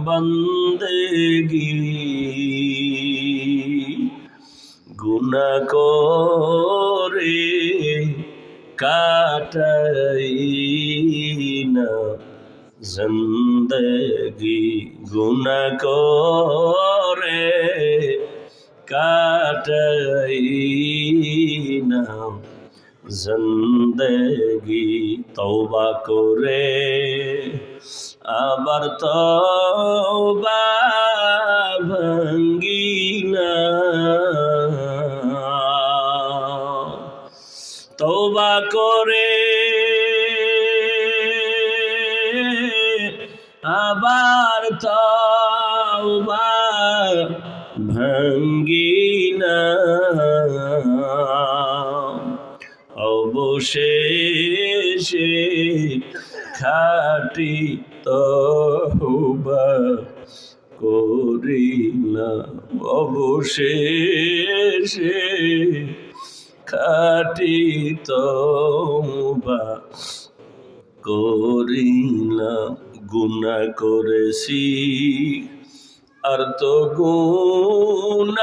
বন্দেগী, গুনাহ করে কাটাই না জিন্দগি গুনাহ করে কাটাই না জিন্দগি তওবা করে আবার তওবা ভাঙ্গি না তওবা করে আবার তওবা ভাঙ্গি না অবশেষে খাঁটি তওবা করি না অবশেষে খাঁটি তওবা করি না গুনাহ করেছি আর তো গুনাহ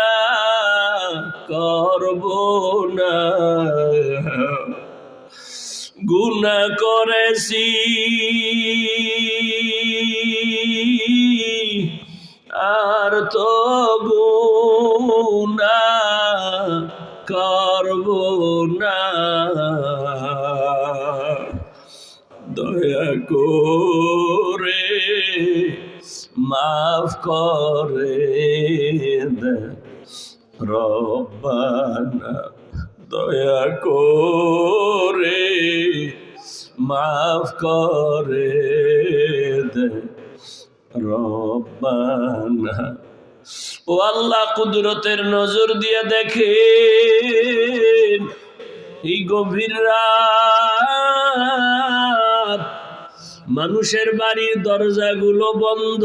করব না গুনাহ করেছি আর তো গুনাহ করব না দয়া করে মাফ করে দে রব্বানা দয়া করে মাফ করে দে রব্বানা ও আল্লাহ কুদরতের নজর দিয়ে দেখেন এই গভীর রাত মানুষের বাড়ির দরজাগুলো বন্ধ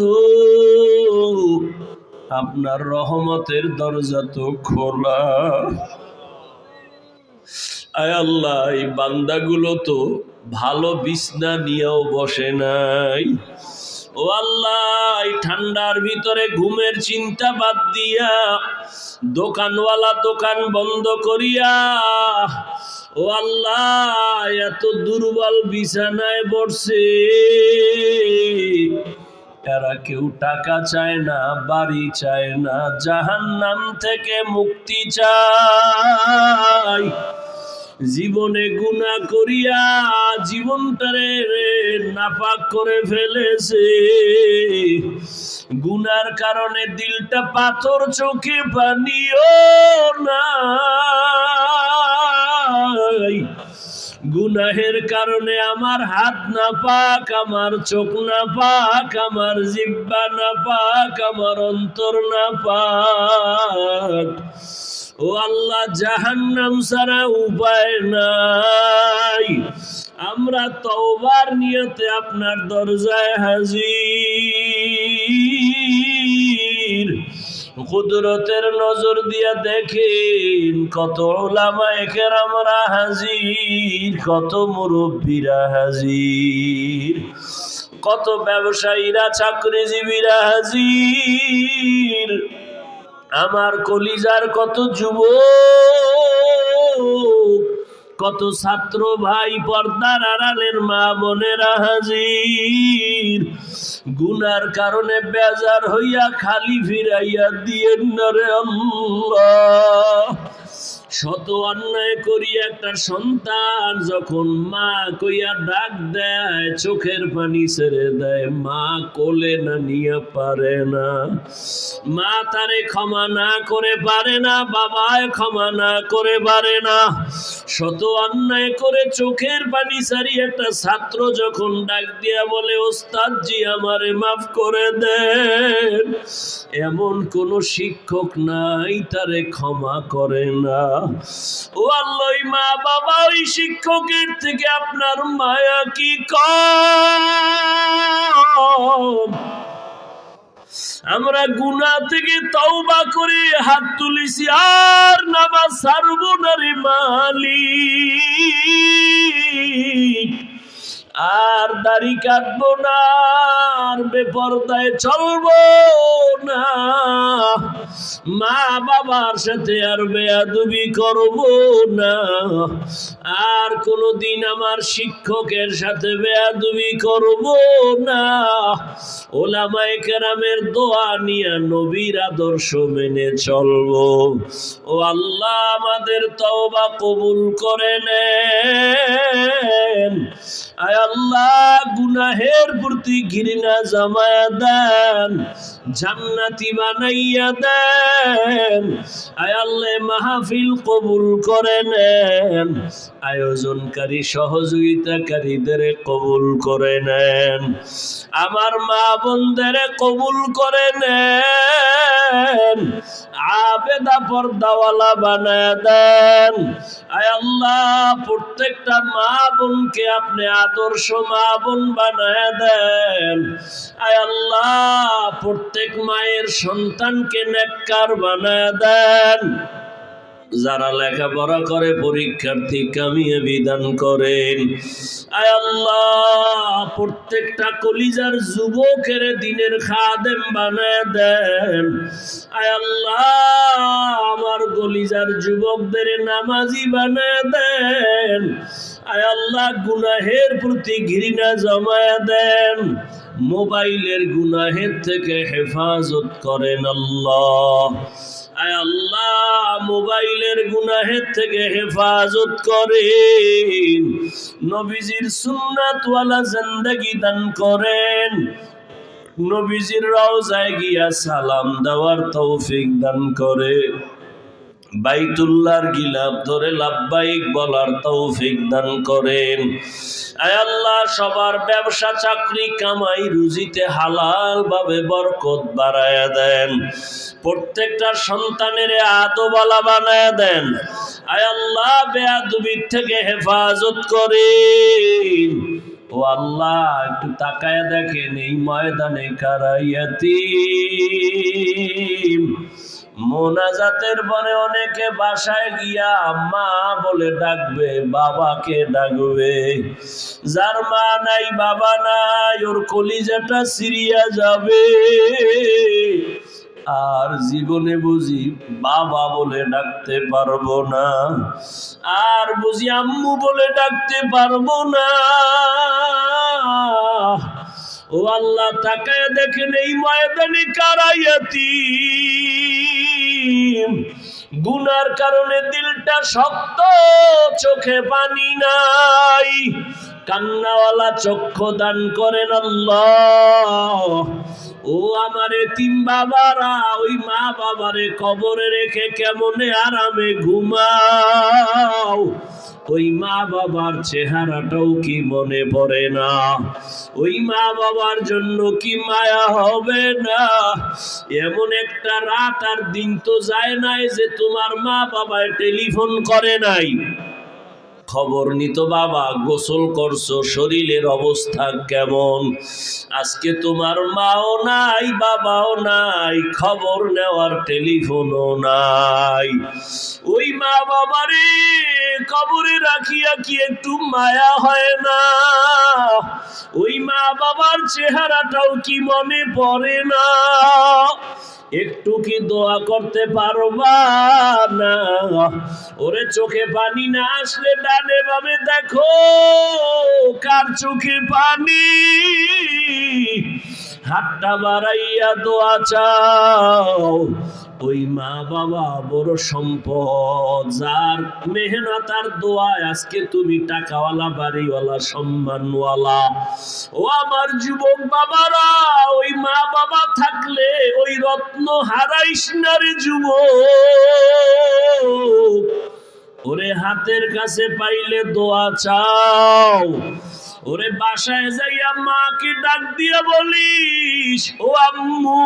আপনার রহমতের দরজা তো খোলা আয় আল্লাহ এই বান্দাগুলো তো ভালো বিছনা নিয়েও বসে নাই ও আল্লাহ এই ঠান্ডার ভিতরে ঘুমের চিন্তা বাদ দিয়া দোকানওয়ালা দোকান বন্ধ করিয়া ও আল্লাহ এত দুর্বল বিছানায় বসে এরা কেউ টাকা চায় না বাড়ি চায় না জাহান্নাম থেকে মুক্তি চায় জীবনে গুনাহ করিয়া জীবনটারে নাপাক করে ফেলেছে গুনার কারণে দিলটা পাথর চোখে পানিও নাই গুনাহের কারণে আমার হাত না পাক আমার চোখ না পাক আমার জিহ্বা না পাক আমার অন্তর না পাক ও আল্লাহ জাহান্নাম ছাড়া উপায় নাই আমরা তওবার নিয়তে আপনার দরজায় হাজির কুদরতের নজর দিয়া দেখেন কত উলামায়ে কেরামরা হাজির কত মুরব্বীরা হাজির কত ব্যবসায়ীরা চাকরিজীবীরা হাজির আমার কলিজার কত যুবক কত ছাত্র ভাই পর্দার আড়ালের মা বোনেরা হাজির গুনার কারণে বেজার হইয়া খালি ফিরাইয়া দিয়েন না রে আল্লাহ শত অন্যায় করি একটা সন্তান যখন মা কইয়া ডাক দেয় চোখের পানি ছেড়ে দেয় মা কোলে না নিয়ে পারে না মা তারে ক্ষমা না করে পারে না বাবায় ক্ষমা না করে পারে না শত অন্যায় করে চোখের পানি ছাড়ি একটা ছাত্র যখন ডাক দিয়া বলে ওস্তাদ জি আমারে মাফ করে দেন এমন কোন শিক্ষক নাই তারে ক্ষমা করে না ও আল্লাহ মা বাবা ওই শিক্ষকের থেকে আপনার মায়া কি কম আমরা গুনাহ থেকে তওবা করে হাত তুলেছি আর নামাজ ছাড়বো না রে মালিক আর দাড়ি কাটবো না, আর বেপরদায় চলবো না, মা বাবার সাথে আর বেয়াদবি করব না, আর কোনদিন আমার শিক্ষকের সাথে বেয়াদবি করব না, ওলামায়ে কেরামের দোয়া নিয়ে নবীর আদর্শ মেনে চলবো। ও আল্লাহ, আমাদের তওবা কবুল করে নেন। আয় আল্লাহ, গুনাহের প্রতি ঘৃণা জমায়া দেন, জান্নাতি বানাইয়া দেন। আয় আল্লাহ, মাহফিল কবুল করে নেন, আয়োজনকারী সহযোগিতাকারীদের কবুল করে নেন, আমার মা বোনদের কবুল করে নেন, আবেদা পর্দাওয়ালা বানায় দেন। আয় আল্লাহ, প্রত্যেকটা মা বোনকে আপনি আদর্শ মা বোন বানায় দেন। আয় আল্লাহ, প্রত্যেক মায়ের সন্তানকে নেককার বানায় দেন। যারা লেখাপড়া করে পরীক্ষার্থী কামিয়াবি দান করেন। আয় আল্লাহ, প্রত্যেকটা কলিজার যুবকের দিনের খাদেম বানায় দেন। আয় আল্লাহ, আমার কলিজার যুবকদের নামাজি বানায় দেন। আয় আল্লাহ, গুনাহের প্রতি ঘৃণা জমায়া দেন, মোবাইলের গুনাহের থেকে হেফাজত করেন আল্লাহ। আয় আল্লাহ, মোবাইলের গুনাহের থেকে হেফাজত করেন, নবীজির সুন্নাতওয়ালা জিন্দেগি দান করেন, নবীজির রওজায় গিয়া সালাম দেওয়ার তৌফিক দান করেন, বাইতুল্লাহর গিলাফ ধরে লাব্বাইক বলার তৌফিক দান করেন। আয় আল্লাহ, সবার ব্যবসা চাকরি কামাই রুজিতে হালাল ভাবে বরকত বাড়ায়া দেন, প্রত্যেকটা সন্তানের আদওয়ালা বানায়া দেন। আয় আল্লাহ, বেয়াদবির থেকে হেফাজত করেন। ও আল্লাহ, একটু তাকায় দেখেন এই ময়দানে কারা ইয়াতীম। মোনাজাতের পরে অনেকে বাসায় গিয়া মা বলে ডাকবে, বাবাকে ডাকবে। যার মা নাই বাবা নাই, ওর কলিজাটা সিরিয়া যাবে, আর জীবনে বুঝি বাবা বলে ডাকতে পারবো না, আর বুঝি আম্মু বলে ডাকতে পারবো না। ও আল্লাহ, তাকায় দেখেন এই ময়দানে কারা ইয়াতীম। গুনার কারণে দিলটা শক্ত, চোখে পানি নাই, কান্নাওয়ালা চক্ষু দান করেন আল্লাহ। ও আমার এতিম বাবারা, ওই মা বাবারে কবরে রেখে কেমনে আরামে ঘুমাও, ওই মা বাবার চেহারাটাও কি মনে পড়ে না? ওই মা বাবার জন্য কি মায়া হবে না? এমন একটা রাত আর দিন তো যায় নাই যে তোমার মা বাবায় টেলিফোন করে নাই, খবর নিত বাবা গোসল করছো, শরীরের অবস্থা কেমন। আজকে তোমার মাও নাই বাবাও নাই, খবর নেওয়ার টেলিফোনও নাই। ওই মা বাবারে কবরে রাখিয়া কি একটু মায়া হয় না? ওই মা বাবার চেহারাটাও কি মনে পড়ে না? একটু কি দোয়া করতে পারবা না? ওরে চোখে পানি না আসলে ডানে বামে দেখো কার চোখে পানি, হাতটা বাড়াইয়া দোয়া চাও। ওই মা বাবা বড় সম্পদ, যার মেহনত আর দোয়ায় আজকে তুমি টাকাওয়ালা বাড়িওয়ালা সম্মানওয়ালা। ও আমার যুবক বাবারা, ওই মা বাবা থাকলে ওই রত্ন হারাইস না রে যুবক। ওরে হাতের কাছে পাইলে দোয়া চাও। ওরে বাসায় যাইয়া মাকে ডাক দিয়া বলিস, ও আম্মু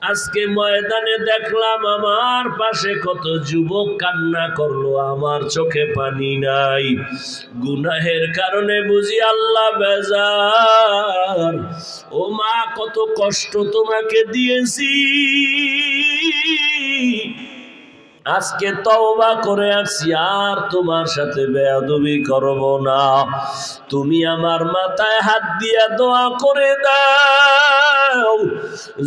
আজকে ময়দানে দেখলাম আমার পাশে কত যুবক কান্না করলো, আমার চোখে পানি নাই। গুনাহের কারণে বুঝি আল্লাহ বেজার। ও মা, কত কষ্ট তোমাকে দিয়েছি, আজকে তওবা করে আসছি, আর তোমার সাথে বেয়াদবি করব না। তুমি আমার মাথায় হাত দিয়া দোয়া করে দাও।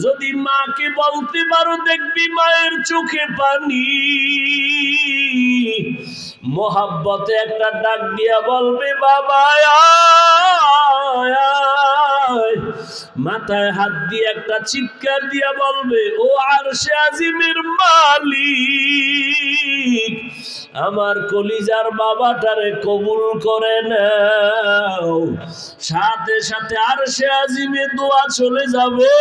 যদি মাকে বলতে পারো, দেখবি মায়ের চোখে পানি। মোহাব্বতে একটা ডাক দিয়া বলবে, বাবা আয় আয়। মাথায় হাত দিয়ে একটা চিৎকার দিয়া বলবে, ও আরশে আজিমের মালিক, আমার কলিজার বাবাটারে কবুল করে নাও। সাথে সাথে আরশে আজিমে দোয়া চলে যাবে।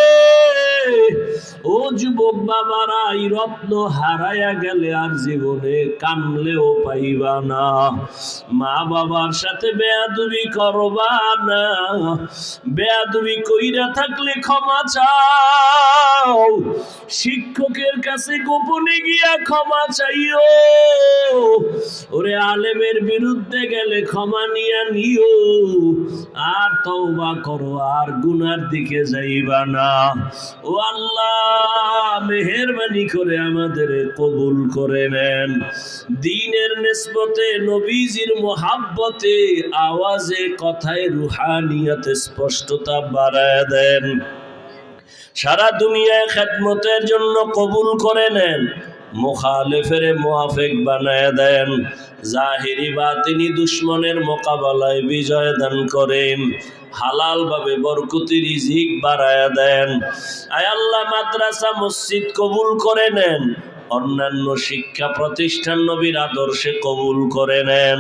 ও যুবক বাবারা, এই রত্ন হারায়া গেলে আর জীবনে কানলেও পাইবা না। মা বাবার সাথে বেয়াদবি করবা না। বেয়াদবি কইরা থাকলে ক্ষমা চাও। শিক্ষকের কাছে গোপনে গিয়া ক্ষমা চাইও। ওরে আলেমের বিরুদ্ধে গেলে ক্ষমা নিও। আর তওবা করো, আর গুনার দিকে যাইবা না। ও আল্লাহ, মেহেরবানি করে আমাদের কবুল করে নেন। দ্বীনের নিসবতে, নবীজির মোহাব্বতে, আওয়াজে, কথায় রুহানিয়তে স্পষ্টতা বাড়ায় দেন। সারা দুনিয়ায় খেদমতের জন্য কবুল করে নেন। মুখালেফের মুআফিক বানায় দেন। জাহিরি বাতিনি দুশ্মনের মোকাবেলায় বিজয় দান করেন। হালাল ভাবে বরকতি রিজিক বাড়ায় দেন। আয় আল্লাহ, মাদ্রাসা মসজিদ কবুল করে নেন। অন্যান্য শিক্ষা প্রতিষ্ঠান নবীর আদর্শে কবুল করে নেন।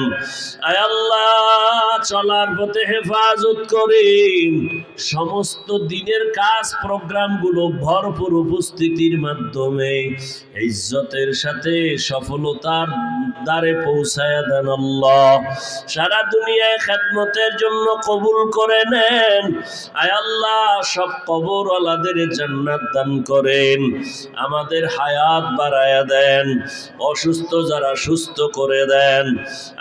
আয় আল্লাহ, চলার পথে হেফাজত করেন। সমস্ত দিনের কাজ প্রোগ্রামগুলো ভরপুর উপস্থিতির মাধ্যমে ইজ্জতের সাথে সফলতার দ্বারে পৌঁছায় দেন আল্লাহ। সারা দুনিয়ায় খেদমতের জন্য কবুল করে নেন। আয় আল্লাহ, সব কবরওয়ালাদের জান্নাত দান করেন। আমাদের হায়াত বাড়ায়া দেন। অসুস্থ যারা সুস্থ করে দেন।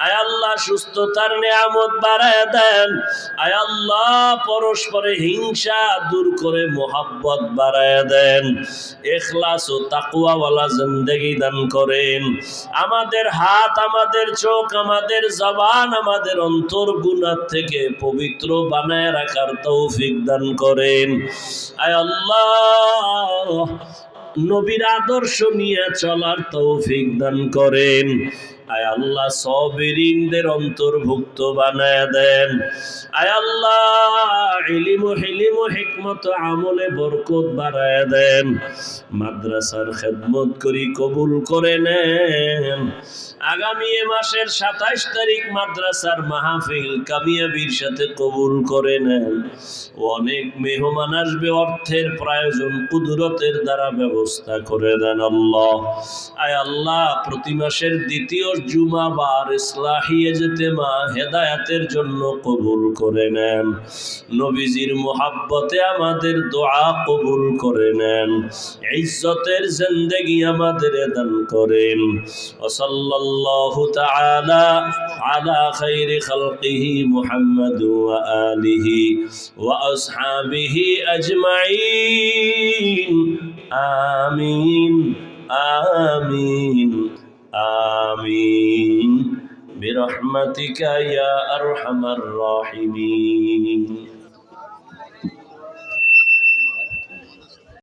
আয় আল্লাহ, সুস্থতার নিয়ামত বাড়ায়া দেন। আয় আল্লাহ, পরস্পরে হিংসা দূর করে মোহাব্বত বাড়ায়া দেন। ইখলাস ও তাকওয়াওয়ালা জিন্দেগি দান করেন। আমাদের হাত, আমাদের চোখ, আমাদের জবান, আমাদের অন্তর গুনাহ থেকে পবিত্র বানায় রাখার তৌফিক দান করেন। আয় আল্লাহ, নবীর আদর্শ নিয়ে চলার তৌফিক দান করেন। আয় আল্লাহ, সাবিরিনদের অন্তর্ভুক্ত বানায় দেন। আয় আল্লাহ, ইলম ও হিলম ও হিকমত ও আমলে বরকত বাড়ায় দেন। মাদ্রাসার খেদমত করি কবুল করে নেন। আগামী মাসের 27 তারিখ মাদ্রাসার মাহফিল কামিয়াবির সাথে কবুল করে নেন। অনেক মেহমান আসবে, অর্থের প্রয়োজন, কুদরতের দ্বারা ব্যবস্থা করে দেন আল্লাহ। আয় আল্লাহ, প্রতি মাসের দ্বিতীয় জুমাবার ইসলাহি ইজতেমা হেদায়েতের জন্য কবুল করে নেন। নবীজির মুহাব্বতে আমাদের দোয়া কবুল করে নেন। ইজ্জতের জিন্দেগি আমাদের দান করেন। সাল্লাল্লাহু তাআলা আলা খায়রি খালকিহি মুহাম্মাদ ওয়া আলিহি ওয়া আসহাবিহি আজমাইন। আমিন আমিন আমিন বিরহমাতিকা ইয়া আরহামার রাহিমিন।